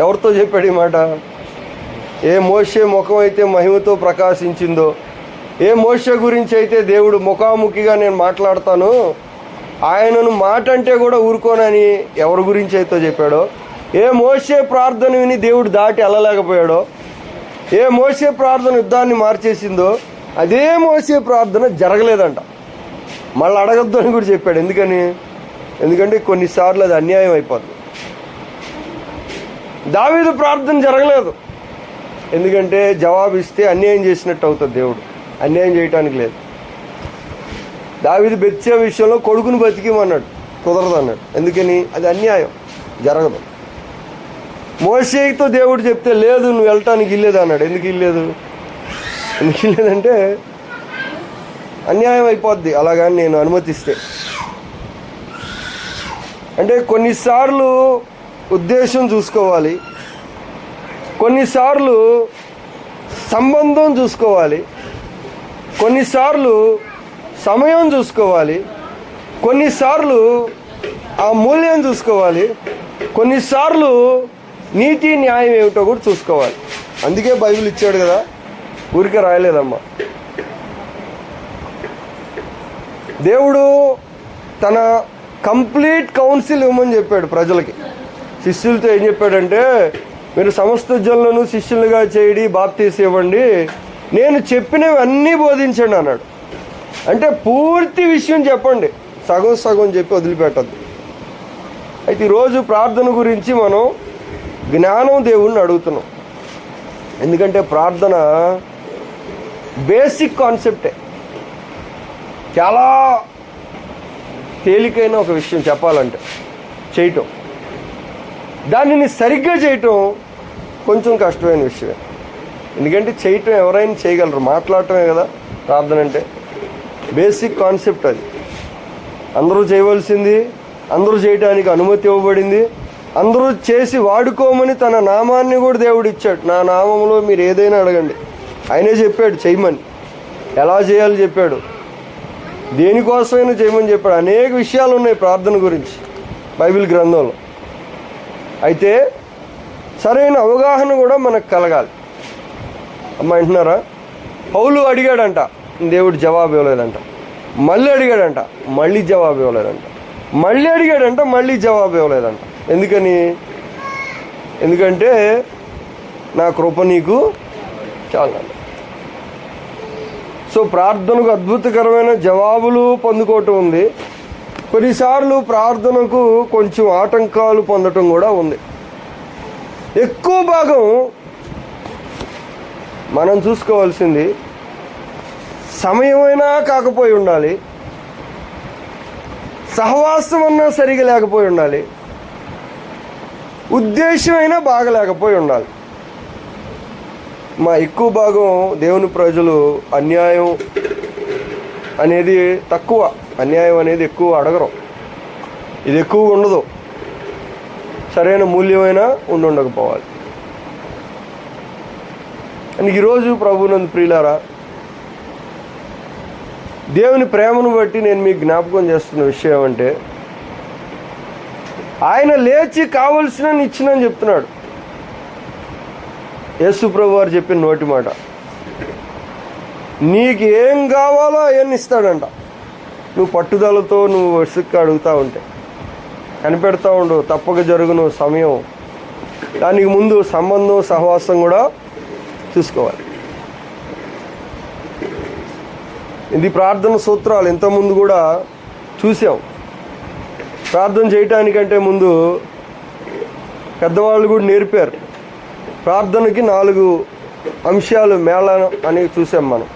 ఎవరితో చెప్పాడు ఈ మాట? ఏ మోషే ముఖం అయితే మహిమతో ప్రకాశించిందో, ఏ మోషే గురించి అయితే దేవుడు ముఖాముఖిగా నేను మాట్లాడతాను, ఆయనను మాట అంటే కూడా ఊరుకోనని ఎవరి గురించి అయితే చెప్పాడో, ఏ మోషే ప్రార్థన విని దేవుడు దాటి వెళ్ళలేకపోయాడో, ఏ మోషే ప్రార్థన యుద్ధాన్ని మార్చేసిందో అదే మోషే ప్రార్థన జరగలేదంట. మళ్ళీ అడగద్దు అని కూడా చెప్పాడు. ఎందుకంటే కొన్నిసార్లు అది అన్యాయం అయిపోతుంది. దావీదు ప్రార్థన జరగలేదు, ఎందుకంటే జవాబు ఇస్తే అన్యాయం చేసినట్టు అవుతుంది. దేవుడు అన్యాయం చేయటానికి లేదు. దావీదు బెత్షెబ విషయంలో కొడుకును బతికిమన్నాడు, కుదరదు అన్నాడు. ఎందుకని? అది అన్యాయం, జరగదు. మోషేతో దేవుడు చెప్తే లేదు నువ్వు వెళ్ళటానికి ఇల్లేదు అన్నాడు. ఎందుకు ఇల్లేదంటే అన్యాయం అయిపోద్ది అలాగని నేను అనుమతిస్తే. అంటే కొన్నిసార్లు ఉద్దేశం చూసుకోవాలి, కొన్నిసార్లు సంబంధం చూసుకోవాలి, కొన్నిసార్లు సమయం చూసుకోవాలి, కొన్నిసార్లు ఆ మూల్యం చూసుకోవాలి, కొన్నిసార్లు నీతి న్యాయం ఏమిటో కూడా చూసుకోవాలి. అందుకే బైబిల్ ఇచ్చాడు కదా, ఊరికే రాయలేదమ్మా. దేవుడు తన కంప్లీట్ కౌన్సిల్ ఇవ్వమని చెప్పాడు ప్రజలకి. శిష్యులతో ఏం చెప్పాడంటే, మీరు సమస్త జనులను శిష్యులుగా చేయడి, బాప్తీసు ఇవ్వండి, నేను చెప్పినవి అన్నీ బోధించండి అన్నాడు. అంటే పూర్తి విషయం చెప్పండి, సగం సగం చెప్పి వదిలిపెట్టద్దు. అయితే ఈరోజు ప్రార్థన గురించి మనం జ్ఞానం దేవుణ్ణి అడుగుతున్నాం. ఎందుకంటే ప్రార్థన బేసిక్ కాన్సెప్టే, చాలా తేలికైన ఒక విషయం చెప్పాలంటే చేయటం. దానిని సరిగ్గా చేయటం కొంచెం కష్టమైన విషయమే. ఎందుకంటే చేయటం ఎవరైనా చేయగలరు, మాట్లాడటమే కదా ప్రార్థన అంటే. బేసిక్ కాన్సెప్ట్ అది, అందరూ చేయవలసింది, అందరూ చేయడానికి అనుమతి ఇవ్వబడింది, అందరూ చేసి వాడుకోమని తన నామాన్ని కూడా దేవుడు ఇచ్చాడు. నా నామంలో మీరు ఏదైనా అడగండి. ఆయనే చెప్పాడు చేయమని, ఎలా చేయాలో చెప్పాడు, దేనికోసమైనా చేయమని చెప్పాడు. అనేక విషయాలు ఉన్నాయి ప్రార్థన గురించి బైబిల్ గ్రంథంలో. అయితే సరైన అవగాహన కూడా మనకు కలగాలి. అమ్మ వింటున్నారా? పౌలు అడిగాడంట, దేవుడు జవాబు ఇవ్వలేదంట. మళ్ళీ అడిగాడంట, మళ్ళీ జవాబు ఇవ్వలేదంట. మళ్ళీ అడిగాడంట, మళ్ళీ జవాబు ఇవ్వలేదంట. ఎందుకంటే నా కృప నీకు చాలా. సో ప్రార్థనకు అద్భుతకరమైన జవాబులు పొందుకోవటం ఉంది. కొన్నిసార్లు ప్రార్థనకు కొంచెం ఆటంకాలు పొందటం కూడా ఉంది. ఎక్కువ భాగం మనం చూసుకోవాల్సింది సమయమైనా కాకపోయి ఉండాలి, సహవాసం అన్నా సరిగా లేకపోయి ఉండాలి, ఉద్దేశమైనా బాగలేకపోయి ఉండాలి. మా ఎక్కువ భాగం దేవుని ప్రజలు అన్యాయం అనేది తక్కువ, అన్యాయం అనేది ఎక్కువ అడగరు. ఇది ఎక్కువగా ఉండదు, సరైన మూల్యమైన ఉండకపోవాలి. అని ఈరోజు ప్రభునందు ప్రియులారా, దేవుని ప్రేమను బట్టి నేను మీకు జ్ఞాపకం చేస్తున్న విషయం అంటే, ఆయన లేచి కావలసిన ఇచ్చినని చెప్తున్నాడు. యేసు ప్రభు వారు చెప్పిన నోటి మాట, నీకు ఏం కావాలో అవన్నీ ఇస్తాడంట. నువ్వు పట్టుదలతో నువ్వు వసుక్కి అడుగుతూ ఉంటే కనిపెడతా ఉండు, తప్పక జరుగును సమయం. దానికి ముందు సంబంధం సహవాసం కూడా చూసుకోవాలి. ఇది ప్రార్థన సూత్రాలు ఇంతకుముందు కూడా చూసాం. ప్రార్థన చేయటానికంటే ముందు పెద్దవాళ్ళు కూడా నేర్పారు. ప్రార్థనకి 4 అంశాలు మేళ అని చూసాం మనం.